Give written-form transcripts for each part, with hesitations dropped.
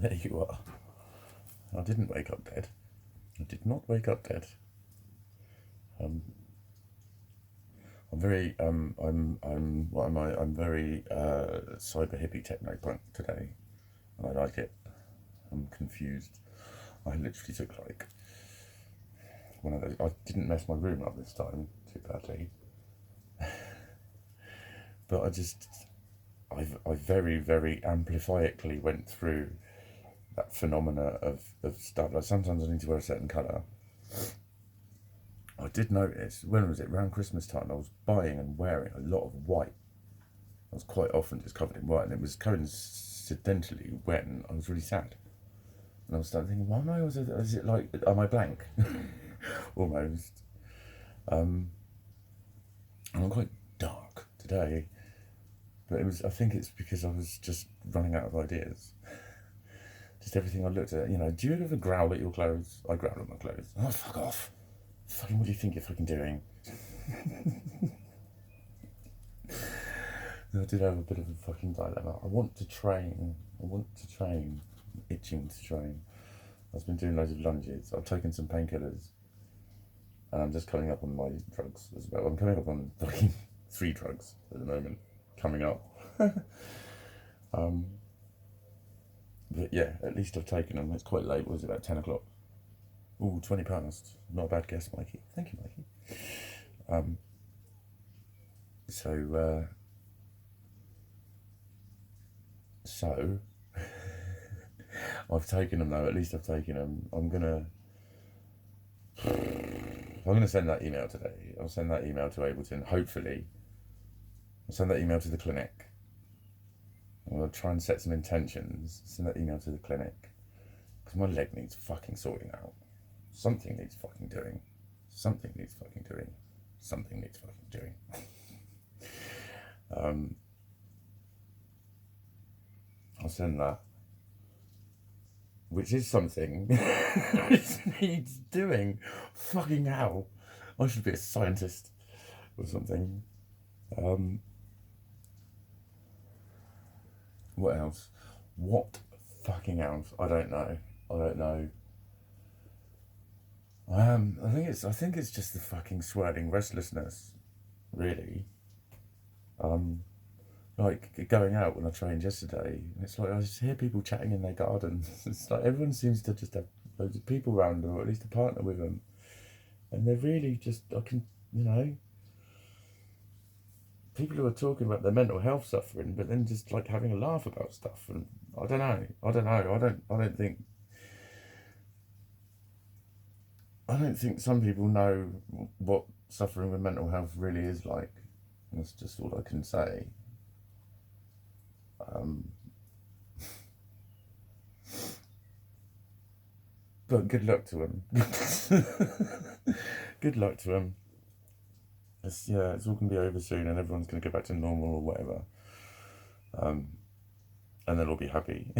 There you are. I didn't wake up dead. I did not wake up dead. I'm very what am I? I'm very cyber hippie techno punk today, and I like it. I'm confused. I literally took like one of those. I didn't mess my room up this time too badly, but I very amplifiedly went through that phenomena of stuff. Like sometimes I need to wear a certain colour. I did notice, when was it? Around Christmas time, I was buying and wearing a lot of white. I was quite often just covered in white, and it was coincidentally when I was really sad. And I was starting thinking, why am I always, is it like, am I blank? Almost. And I'm quite dark today. But I think it's because I was just running out of ideas. Just everything I looked at, do you ever growl at your clothes? I growl at my clothes. Oh, fuck off. Fucking, what do you think you're fucking doing? I did have a bit of a fucking dilemma. I want to train. I'm itching to train. I've been doing loads of lunges. I've taken some painkillers. And I'm just coming up on my drugs as well. I'm coming up on fucking 3 drugs at the moment. Coming up. But yeah, at least I've taken them. It's quite late. What was it, about 10 o'clock? Ooh, 20 past. Not a bad guess, Mikey. Thank you, Mikey. So I've taken them though. At least I've taken them. I'm gonna send that email today. I'll send that email to Ableton. Hopefully, I'll send that email to the clinic. I'm gonna try and set some intentions. Send that email to the clinic because my leg needs fucking sorting out. Something needs fucking doing. Something needs fucking doing. Something needs fucking doing. I'll send that. Which is something. It needs doing. Fucking hell. I should be a scientist or something. What else? What fucking else? I don't know. I think it's just the fucking swirling restlessness, really. Like going out when I trained yesterday, it's like I just hear people chatting in their gardens. It's like everyone seems to just have loads of people around them, or at least a partner with them, and they're really just people who are talking about their mental health suffering, but then just like having a laugh about stuff. And I don't know. I don't think some people know what suffering with mental health really is like. That's just all I can say. But good luck to him. Good luck to him. It's all going to be over soon, and everyone's going to go back to normal or whatever. And they'll all be happy.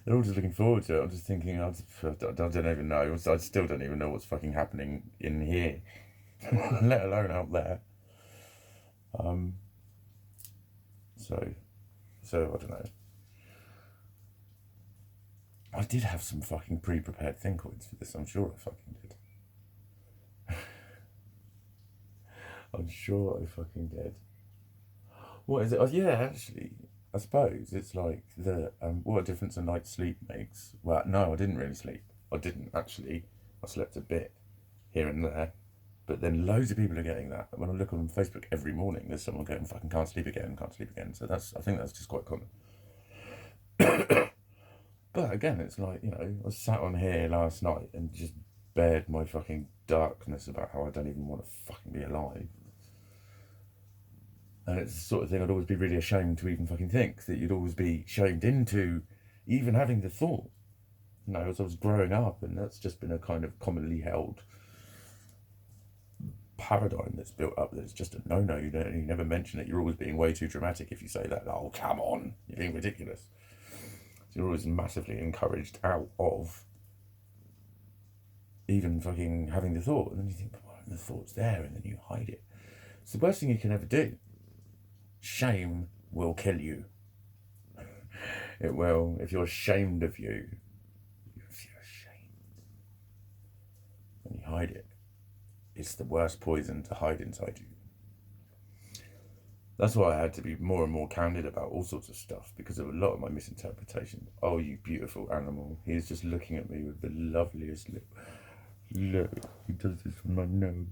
They're all just looking forward to it. I'm just thinking, I don't even know. I still don't even know what's fucking happening in here, let alone out there. So I don't know. I did have some fucking pre-prepared thinkoids for this. I'm sure I fucking did. I'm sure I fucking did. What is it? Oh, yeah, actually, I suppose it's like what a difference a night's sleep makes. Well, no, I didn't really sleep. I didn't actually. I slept a bit here and there, but then loads of people are getting that. When I look on Facebook every morning, there's someone going fucking can't sleep again. So I think that's just quite common. But again, it's like, I sat on here last night and just bared my fucking darkness about how I don't even want to fucking be alive. And it's the sort of thing I'd always be really ashamed to even fucking think, that you'd always be shamed into even having the thought. As I was growing up, and that's just been a kind of commonly held paradigm that's built up, that it's just a no-no. You never mention it. You're always being way too dramatic if you say that. Oh, come on, you're being ridiculous. So you're always massively encouraged out of even fucking having the thought. And then you think, well, the thought's there, and then you hide it. It's the worst thing you can ever do. Shame will kill you. It will. If you're ashamed of you, if you're ashamed and you hide it, it's the worst poison to hide inside you. That's why I had to be more and more candid about all sorts of stuff, because of a lot of my misinterpretations. Oh, you beautiful animal. He is just looking at me with the loveliest lip. Look, he does this on my nose.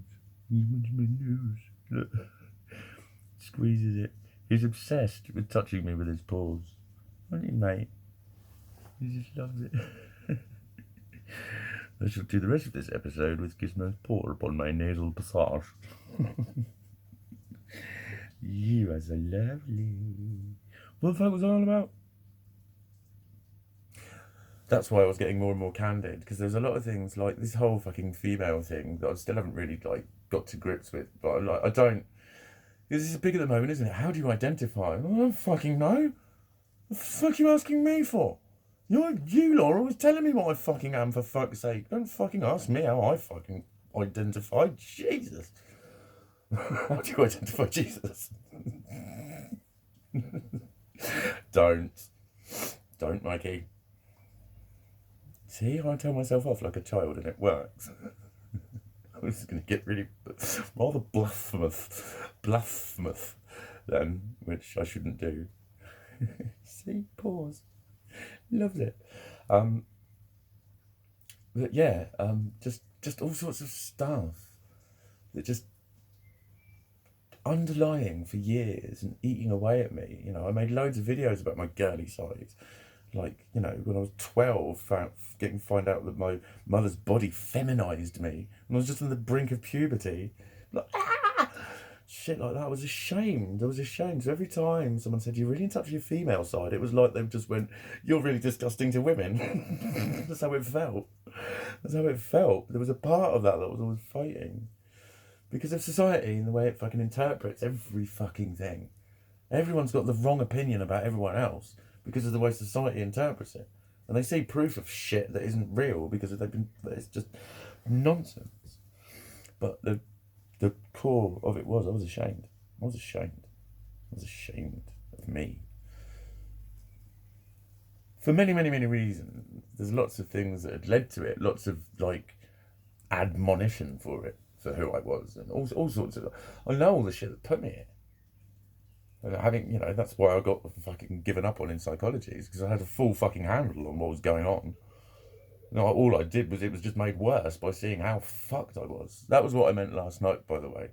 He wants my nose. Look. Squeezes it. He's obsessed with touching me with his paws. Aren't you, mate? He just loves it. I shall do the rest of this episode with Gizmo's paw upon my nasal passage. You are so lovely. What the fuck was I on about? That's why I was getting more and more candid, because there's a lot of things like this whole fucking female thing that I still haven't really like got to grips with. But I don't. This is big at the moment, isn't it? How do you identify? I don't fucking know. What the fuck are you asking me for? You lot are always telling me what I fucking am, for fuck's sake. Don't fucking ask me how I fucking identify. Jesus. How do you identify Jesus? Don't, Mikey. See, I tell myself off like a child and it works. I was going to get really rather blasphemous then, which I shouldn't do. See, pause. Loves it. But yeah, just all sorts of stuff that just underlying for years and eating away at me. You know, I made loads of videos about my girly side. Like, you know, when I was 12, find out that my mother's body feminized me when I was just on the brink of puberty. Like, shit like that. I was ashamed. So every time someone said, you're really in touch with your female side, it was like they just went, you're really disgusting to women. That's how it felt. There was a part of that I was always fighting. Because of society and the way it fucking interprets every fucking thing. Everyone's got the wrong opinion about everyone else because of the way society interprets it. And they see proof of shit that isn't real because it's just nonsense. But the core of it was, I was ashamed. I was ashamed of me. For many, many, many reasons. There's lots of things that had led to it. Lots of, like, admonition for it. For who I was, and all sorts of. I know all the shit that put me here. And having, you know, that's why I got fucking given up on in psychology, is because I had a full fucking handle on what was going on. You know, all I did was, it was just made worse by seeing how fucked I was. That was what I meant last night, by the way,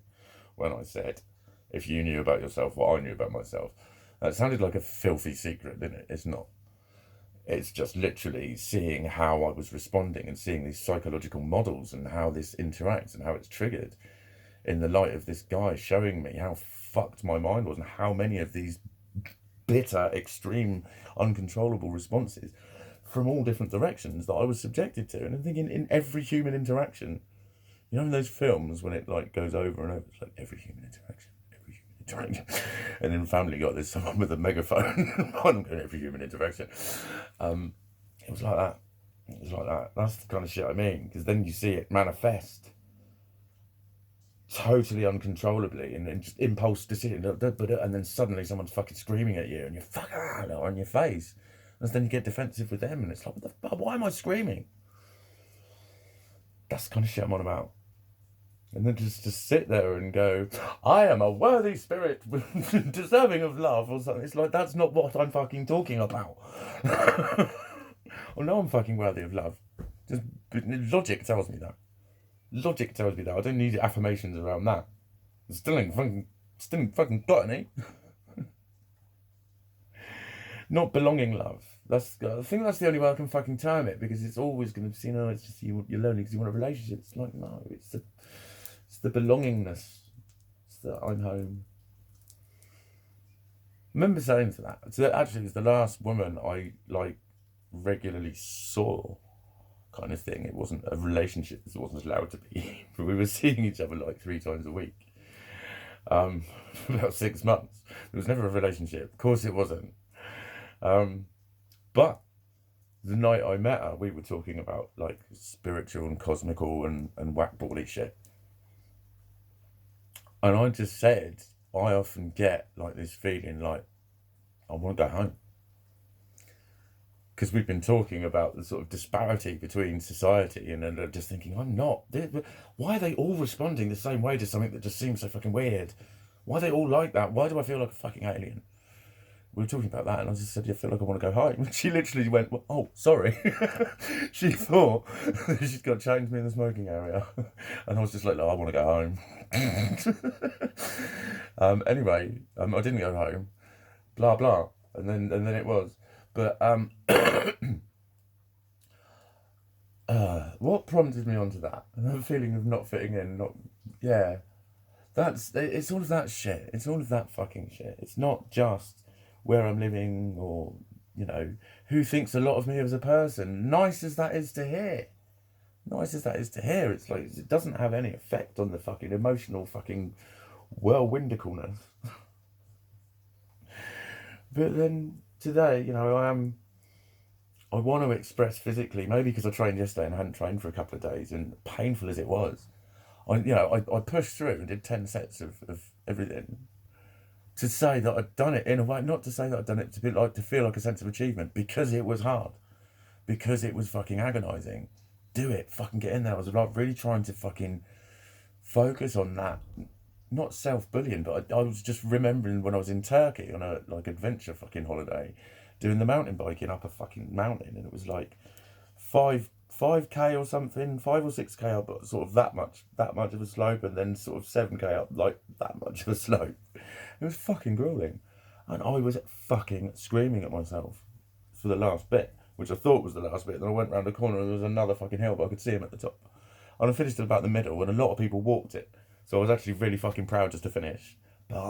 when I said, if you knew about yourself what I knew about myself. That sounded like a filthy secret, didn't it? It's not. It's just literally seeing how I was responding and seeing these psychological models and how this interacts and how it's triggered in the light of this guy showing me how fucked my mind was and how many of these bitter, extreme, uncontrollable responses from all different directions that I was subjected to. And I'm thinking, in every human interaction, you know, in those films when it like goes over and over, it's like every human interaction. And in Family Guy, there's someone with a megaphone. I'm going every human interaction. It was like that. That's the kind of shit I mean. Because then you see it manifest totally uncontrollably, and then just impulse decision. And then suddenly someone's fucking screaming at you, and you're fucking on your face. And then you get defensive with them, and it's like, what the fuck? Why am I screaming? That's the kind of shit I'm on about. And then just to sit there and go, I am a worthy spirit deserving of love or something. It's like, that's not what I'm fucking talking about. Well, no, I'm fucking worthy of love. Just logic tells me that. I don't need affirmations around that. Still ain't fucking got any. Not belonging love. I think that's the only way I can fucking term it, because it's always going to be, you know, it's just you're lonely because you want a relationship. It's like, no, it's the belongingness. It's the I'm home. I remember saying to that. So actually, it was the last woman I like regularly saw, kind of thing. It wasn't a relationship. It wasn't allowed to be. But we were seeing each other like 3 times a week. For about 6 months. There was never a relationship. Of course, it wasn't. But the night I met her, we were talking about like spiritual and cosmical and whackbally shit. And I just said, I often get like this feeling like I want to go home. because we've been talking about the sort of disparity between society, and then just thinking, I'm not. Why are they all responding the same way to something that just seems so fucking weird? Why are they all like that? Why do I feel like a fucking alien? We were talking about that, and I just said, I feel like I want to go home. She literally went, well, oh, sorry. She thought she's got chained me in the smoking area. And I was just like, no, I want to go home. Anyway, I didn't go home. Blah, blah. And then it was. But what prompted me onto that? The feeling of not fitting in, yeah. It's all of that shit. It's all of that fucking shit. It's not just where I'm living or, who thinks a lot of me as a person. Nice as that is to hear. It's like, it doesn't have any effect on the fucking emotional fucking whirlwindicalness. But then today, I want to express physically, maybe because I trained yesterday and I hadn't trained for a couple of days, and painful as it was, I pushed through and did 10 sets of everything to say that I'd done it in a way, not to say that I'd done it to feel like a sense of achievement, because it was hard, because it was fucking agonizing. Do it, fucking get in there. I was like really trying to fucking focus on that, not self-bullying, but I was just remembering when I was in Turkey on a adventure fucking holiday, doing the mountain biking up a fucking mountain, and it was like 5k or something, 5 or 6k up, sort of that much of a slope, and then sort of 7k up like that much of a slope. It was fucking grueling, and I was fucking screaming at myself for the last bit, which I thought was the last bit. Then I went round the corner and there was another fucking hill, but I could see him at the top, and I finished at about the middle, and a lot of people walked it, so I was actually really fucking proud just to finish. But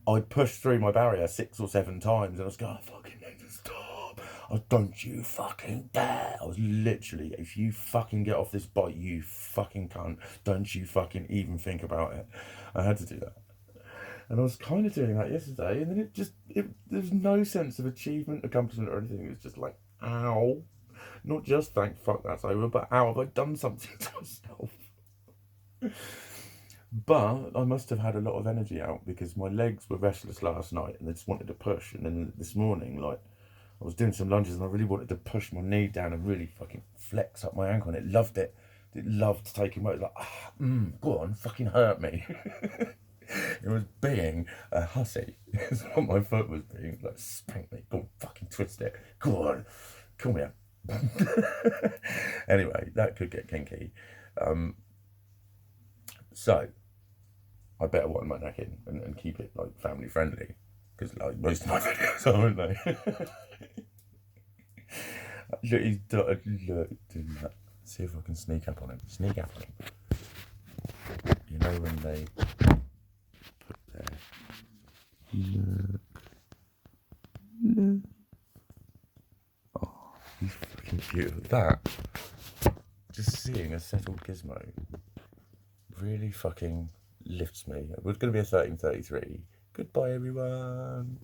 I'd pushed through my barrier 6 or 7 times, and I was going, I fucking need to stop. Oh, don't you fucking dare. I was literally, if you fucking get off this bike, you fucking cunt. Don't you fucking even think about it. I had to do that. And I was kind of doing that yesterday, and then there's no sense of achievement, accomplishment, or anything. It was just like, ow. Not just thank fuck that's over, but ow, have I done something to myself? But I must have had a lot of energy out, because my legs were restless last night and they just wanted to push. And then this morning, I was doing some lunges and I really wanted to push my knee down and really fucking flex up my ankle, and it loved it. It loved taking weight. Like, go on, fucking hurt me. It was being a hussy. It's what my foot was being. Like, spank me. Go on, fucking twist it. Go on, come here. Anyway, that could get kinky. So I better widen my neck in and keep it like family friendly, because like most of my videos are, aren't they? Look, he's doing that. See if I can sneak up on him. Sneak up on him. You know when they put their look. Oh, he's fucking cute. That, just seeing a settled gizmo really fucking lifts me. It was going to be a 1333. Goodbye, everyone.